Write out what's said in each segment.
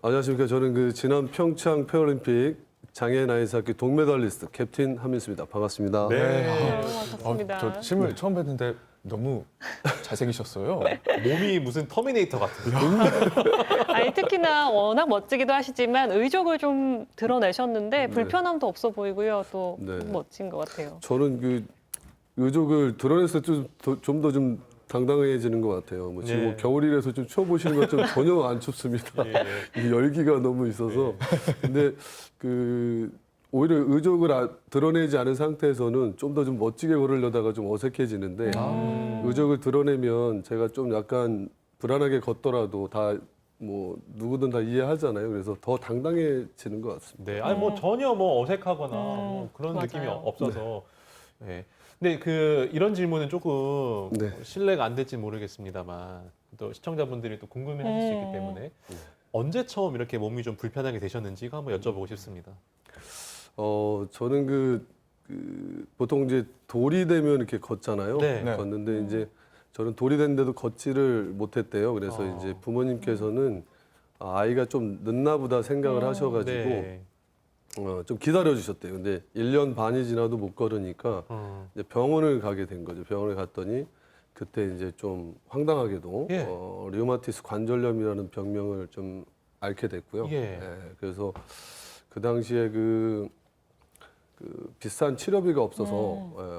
안녕하십니까. 저는 그 지난 평창 패럴림픽 장애인 아이스하키 동메달리스트 캡틴 한민수입니다. 반갑습니다. 네. 반갑습니다. 저 실물 처음 뵀는데 너무 잘생기셨어요. 몸이 무슨 터미네이터 같은데. 아니, 특히나 워낙 멋지기도 하시지만 의족을 좀 드러내셨는데 불편함도 없어 보이고요. 또 네. 멋진 것 같아요. 저는 그 의족을 드러내서 좀 더 좀 당당해지는 것 같아요. 뭐 지금 네. 뭐 겨울이라서 좀 추워보시는 것처럼 전혀 안 춥습니다. 예, 이 열기가 너무 있어서. 근데 그 오히려 의족을 드러내지 않은 상태에서는 좀 더 좀 멋지게 걸으려다가 좀 어색해지는데 의족을 드러내면 제가 좀 약간 불안하게 걷더라도 다 뭐 누구든 다 이해하잖아요. 그래서 더 당당해지는 것 같습니다. 네. 아니 뭐 전혀 뭐 어색하거나 뭐 그런 맞아요. 느낌이 없어서. 네. 근데 그 이런 질문은 조금 네. 신뢰가 안 될지 모르겠습니다만 또 시청자분들이 또 궁금해하실 수 있기 때문에 언제 처음 이렇게 몸이 좀 불편하게 되셨는지 이거 한번 여쭤보고 싶습니다. 저는 보통 이제 돌이 되면 이렇게 걷잖아요. 네. 네. 걷는데 이제 저는 돌이 됐는데도 걷지를 못했대요. 그래서 아. 이제 부모님께서는 아이가 좀 늦나 보다 생각을 하셔가지고 네. 좀 기다려 주셨대요. 근데 1년 반이 지나도 못 걸으니까 이제 병원을 가게 된 거죠. 병원을 갔더니 그때 이제 좀 황당하게도 예. 류마티스 관절염이라는 병명을 좀 앓게 됐고요. 예. 그래서 그 당시에 그 비싼 치료비가 없어서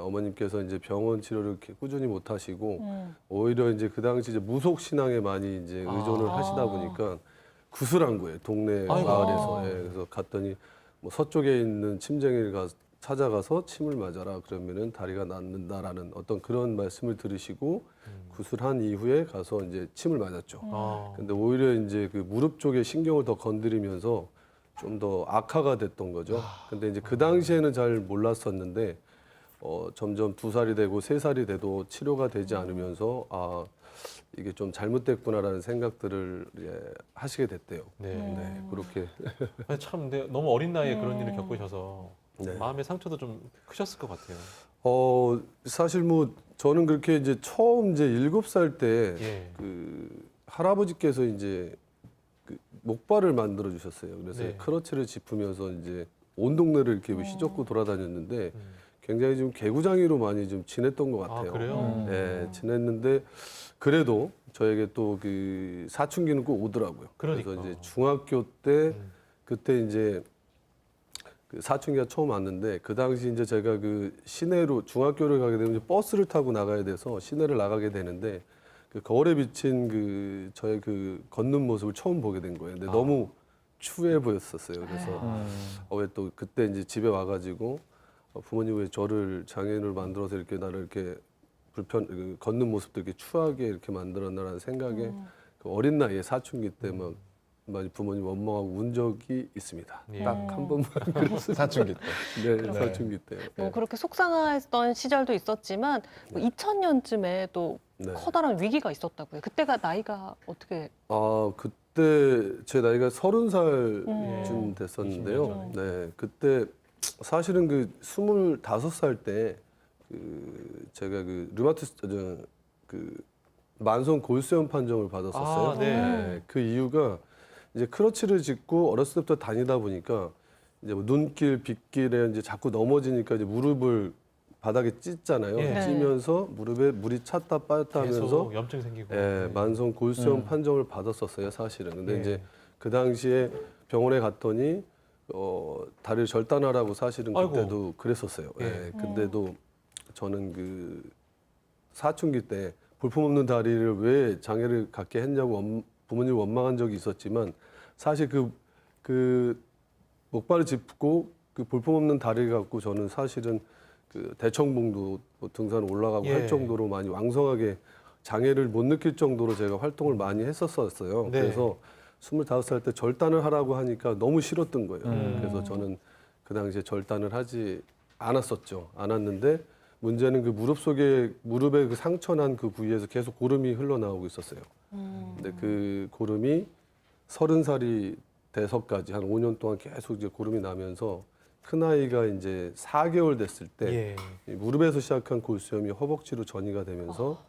어머님께서 이제 병원 치료를 이렇게 꾸준히 못 하시고 오히려 이제 그 당시 이제 무속 신앙에 많이 이제 의존을 하시다 보니까 구슬한 거예요. 동네 아이고. 마을에서. 그래서 갔더니 뭐 서쪽에 있는 침쟁이를 찾아가서 침을 맞아라 그러면은 다리가 낫는다라는 어떤 그런 말씀을 들으시고 구슬한 이후에 가서 이제 침을 맞았죠. 아. 근데 오히려 이제 그 무릎 쪽에 신경을 더 건드리면서 좀 더 악화가 됐던 거죠. 근데 이제 그 당시에는 잘 몰랐었는데 점점 2살이 되고 3살이 돼도 치료가 되지 않으면서 이게 좀 잘못됐구나라는 생각들을 하시게 됐대요. 네. 그렇게. 아니, 참 근데 너무 어린 나이에 그런 일을 겪으셔서 네. 마음의 상처도 좀 크셨을 것 같아요. 사실 뭐 저는 그렇게 이제 처음 이제 7살 때 예. 그 할아버지께서 이제 그 목발을 만들어 주셨어요. 그래서 네. 크러치를 짚으면서 이제 온 동네를 이렇게 휘젓고 돌아다녔는데 굉장히 좀 개구장이로 많이 좀 지냈던 것 같아요. 그래요? 네, 지냈는데 그래도 저에게 또 그 사춘기는 꼭 오더라고요. 그래서 그러니까. 이제 중학교 때 그때 이제 그 사춘기가 처음 왔는데 그 당시 이제 제가 그 시내로 중학교를 가게 되면 이제 버스를 타고 나가야 돼서 시내를 나가게 되는데 그 거울에 비친 그 저의 그 걷는 모습을 처음 보게 된 거예요. 근데 너무 추해 보였었어요. 그래서 왜 또 그때 이제 집에 와가지고 부모님 왜 저를 장애인을 만들어서 이렇게 나를 이렇게 그 걷는 모습도 이렇게 추하게 이렇게 만들었나라는 생각에 그 어린 나이에 사춘기 때 막 많이 부모님 원망하고 운 적이 있습니다. 예. 딱 한 번만 그랬어요. 사춘기 때. 네, 사춘기 때. 뭐 그렇게 속상했던 시절도 있었지만 뭐 2000년쯤에 또 네. 커다란 위기가 있었다고요. 그때가 나이가 어떻게? 그때 제 나이가 30살쯤 음. 됐었는데요. 네, 그때 사실은 그 25살 때 제가 그 류마티스 그 만성 골수염 판정을 받았었어요. 네. 그 이유가 이제 크러치를 짚고 어렸을 때부터 다니다 보니까 이제 뭐 눈길, 빗길에 이제 자꾸 넘어지니까 이제 무릎을 바닥에 찢잖아요. 예. 찌면서 무릎에 물이 찼다 빠졌다 하면서 계속 염증 생기고. 만성 골수염 판정을 받았었어요, 사실은. 근데 예. 이제 그 당시에 병원에 갔더니 다리를 절단하라고 사실은 아이고. 그때도 그랬었어요. 예. 근데도 저는 그 사춘기 때 볼품없는 다리를 왜 장애를 갖게 했냐고 부모님 원망한 적이 있었지만 사실 그 목발을 짚고 그 볼품없는 다리를 갖고 저는 사실은 그 대청봉도 뭐 등산 올라가고 예. 할 정도로 많이 왕성하게 장애를 못 느낄 정도로 제가 활동을 많이 했었어요. 네. 그래서 25살 때 절단을 하라고 하니까 너무 싫었던 거예요. 그래서 저는 그 당시에 절단을 하지 않았는데 문제는 그 무릎에 그 상처난 그 부위에서 계속 고름이 흘러나오고 있었어요. 근데 그 고름이 30살이 돼서까지 한 5년 동안 계속 이제 고름이 나면서 큰아이가 이제 4개월 됐을 때 예. 이 무릎에서 시작한 골수염이 허벅지로 전이가 되면서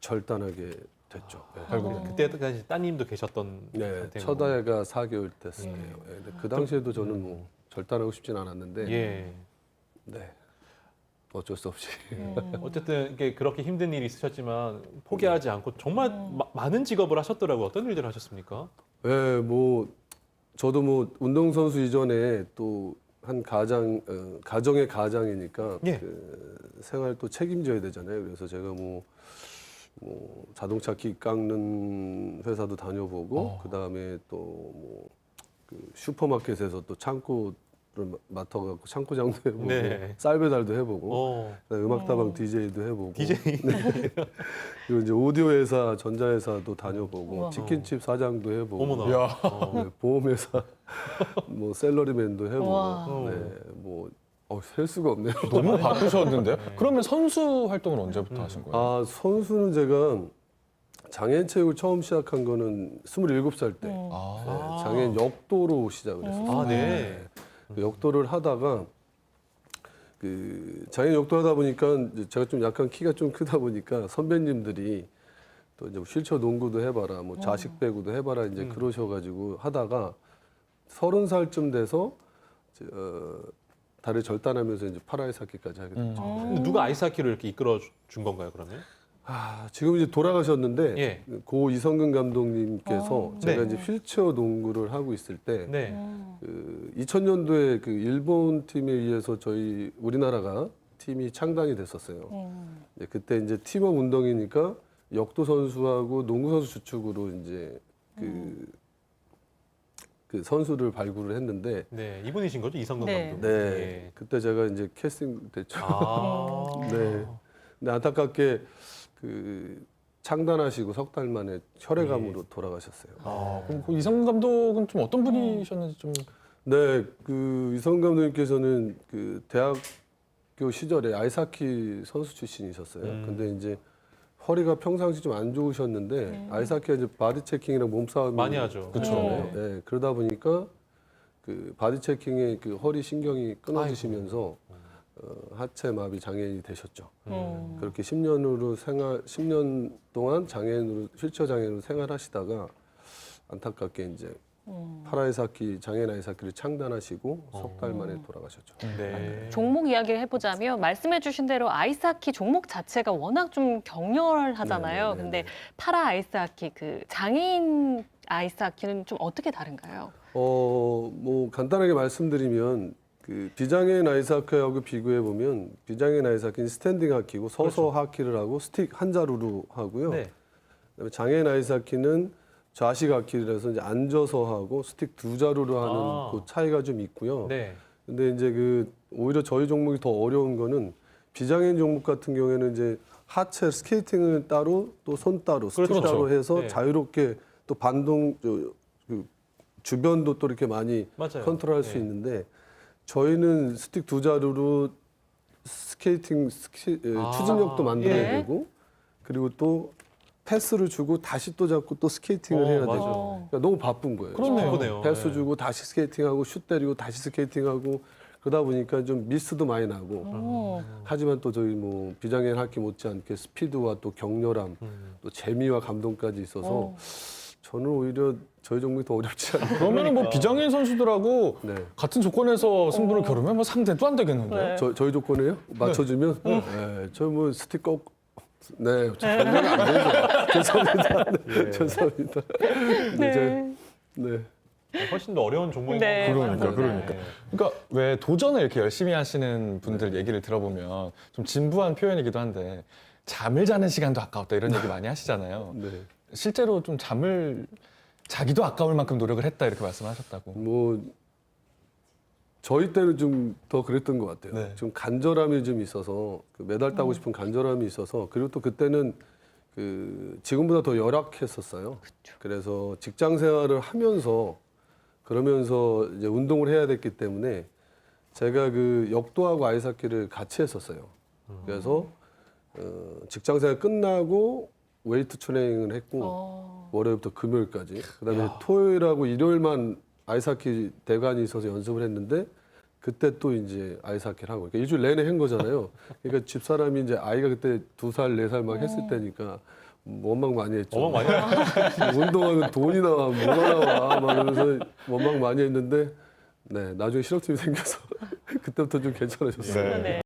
절단하게 됐죠. 네. 결국은. 그때까지 따님도 계셨던 네, 상태고. 첫 아이가 4개월 됐을 때요. 예, 근데 그 당시에도 저는 뭐 절단하고 싶진 않았는데, 예. 네, 어쩔 수 없이. 어쨌든 이게 그렇게 힘든 일이 있으셨지만 포기하지 않고 정말 많은 직업을 하셨더라고요. 어떤 일들을 하셨습니까? 네, 뭐 저도 뭐 운동선수 이전에 또 한 가정의 가장이니까 예. 그 생활 또 책임져야 되잖아요. 그래서 제가 뭐 자동차 키 깎는 회사도 다녀보고 그 다음에 또 뭐 그 슈퍼마켓에서 또 창고를 맡아갖고 창고장도 해보고 네. 쌀 배달도 해보고 그다음에 음악다방 DJ도 해보고 DJ. 그리고 이제 오디오 회사, 전자회사도 다녀보고 우와. 치킨집 사장도 해보고 어머나. 야. 네, 보험회사 뭐 셀러리맨도 해보고 우와. 네, 셀 수가 없네요. 너무 바쁘셨는데요? 네. 그러면 선수 활동을 언제부터 하신 거예요? 아, 선수는 제가 장애인 체육을 처음 시작한 거는 27살 때 아. 네, 장애인 역도로 시작을 했었어요. 아, 네. 그 역도를 하다가 그 장애인 역도 하다 보니까 이제 제가 좀 약간 키가 좀 크다 보니까 선배님들이 또 이제 뭐 휠체어 농구도 해봐라, 뭐 자식 배구도 해봐라 이제 그러셔가지고 하다가 30살쯤 돼서 이제, 다리 절단하면서 이제 파라이사키까지 하게 됐죠. 근데 누가 아이스하키를 이렇게 이끌어 준 건가요, 그러면? 지금 이제 돌아가셨는데 예. 고 이성근 감독님께서 제가 네. 이제 휠체어 농구를 하고 있을 때 네. 그 2000년도에 그 일본 팀에 의해서 저희 우리나라가 팀이 창단이 됐었어요. 네, 그때 이제 팀업 운동이니까 역도 선수하고 농구 선수 주축으로 이제 그 선수를 발굴을 했는데 네. 이분이신 거죠, 이성근 네. 감독. 네 예. 그때 제가 이제 캐스팅 됐죠. 아. 네. 근데 안타깝게 그 창단하시고 석 달 만에 혈액암으로 돌아가셨어요. 아, 그럼 그 이성근 감독은 좀 어떤 분이셨는지 좀. 네, 그 이성 감독님께서는 그 대학교 시절에 아이스하키 선수 출신이셨어요. 근데 이제 허리가 평상시 좀 안 좋으셨는데 아이스하키가 이제 바디 체킹이랑 몸싸움이 많이 하죠. 그쵸. 네, 그러다 보니까 그 바디 체킹에 그 허리 신경이 끊어지시면서 하체 마비 장애인이 되셨죠. 그렇게 10년 동안 장애인으로 휠체어 장애인으로 생활하시다가 안타깝게 이제 파라이사키 장애인 아이스하키를 창단하시고 석 달 만에 돌아가셨죠. 네. 종목 이야기를 해보자면 말씀해주신 대로 아이스하키 종목 자체가 워낙 좀 격렬하잖아요. 네네네네. 근데 파라 아이스하키 그 장애인 아이스하키는 좀 어떻게 다른가요? 뭐 간단하게 말씀드리면 그 비장애인 아이스하키하고 비교해 보면 비장애인 아이스하키는 스탠딩 하키고 서서 하키를 하고 스틱 한 자루로 하고요. 네. 그다음에 장애인 아이스하키는 좌식 하키라서 이제 앉아서 하고 스틱 두 자루로 하는 아. 그 차이가 좀 있고요. 네. 근데 이제 그 오히려 저희 종목이 더 어려운 거는 비장애인 종목 같은 경우에는 이제 하체 스케이팅은 따로 또 손 따로 스틱 그렇죠. 따로 해서 네. 자유롭게 또 반동 그 주변도 또 이렇게 많이 맞아요. 컨트롤할 수 네. 있는데 저희는 스틱 두 자루로 스케이팅 추진력도 만들어야 예. 되고 그리고 또 패스를 주고 다시 또 잡고 또 스케이팅을 해야 맞아. 되죠. 그러니까 너무 바쁜 거예요. 그렇네요. 바쁘네요. 패스 네. 주고 다시 스케이팅하고 슛 때리고 다시 스케이팅하고 그러다 보니까 좀 미스도 많이 나고 하지만 또 저희 뭐 비장애인 하키 못지않게 스피드와 또 격렬함 또 재미와 감동까지 있어서 저는 오히려 저희 종목이 더 어렵지 않나요? 그러면은 뭐 비장애인 선수들하고 네. 같은 조건에서 승부를 겨루면 뭐 상대도 안 되겠는데요? 네. 저희 조건이에요? 맞춰주면? 네. 저 뭐 스틱 꼭 네, 전혀 안 되죠. 죄송합니다. 네, 죄송합니다. 이제 네. 훨씬 더 어려운 종목인 네, 것 그러니까, 같아요. 그러니까. 그러니까 왜 도전을 이렇게 열심히 하시는 분들 얘기를 들어보면 좀 진부한 표현이기도 한데 잠을 자는 시간도 아까웠다 이런 얘기 많이 하시잖아요. 네. 실제로 좀 잠을 자기도 아까울 만큼 노력을 했다 이렇게 말씀하셨다고. 뭐 저희 때는 좀 더 그랬던 것 같아요. 네. 좀 간절함이 좀 있어서 그 메달 따고 싶은 간절함이 있어서 그리고 또 그때는 그 지금보다 더 열악했었어요. 그래서 직장 생활을 하면서 그러면서 이제 운동을 해야 됐기 때문에 제가 그 역도하고 아이스하키를 같이 했었어요. 그래서 직장 생활 끝나고 웨이트 트레이닝을 했고 월요일부터 금요일까지 그다음에 토요일하고 일요일만 아이스하키 대관이 있어서 연습을 했는데 그때 또 이제 아이스하키를 하고 그러니까 일주일 내내 한 거잖아요. 그러니까 집사람이 이제 아이가 그때 2살, 4살 막 했을 때니까 원망 많이 했죠. 어머 많이 운동하면 돈이 나와, 뭐가 나와, 막 이러면서 원망 많이 했는데, 네, 나중에 실업팀이 생겨서 그때부터 좀 괜찮아졌어요. 네. 네.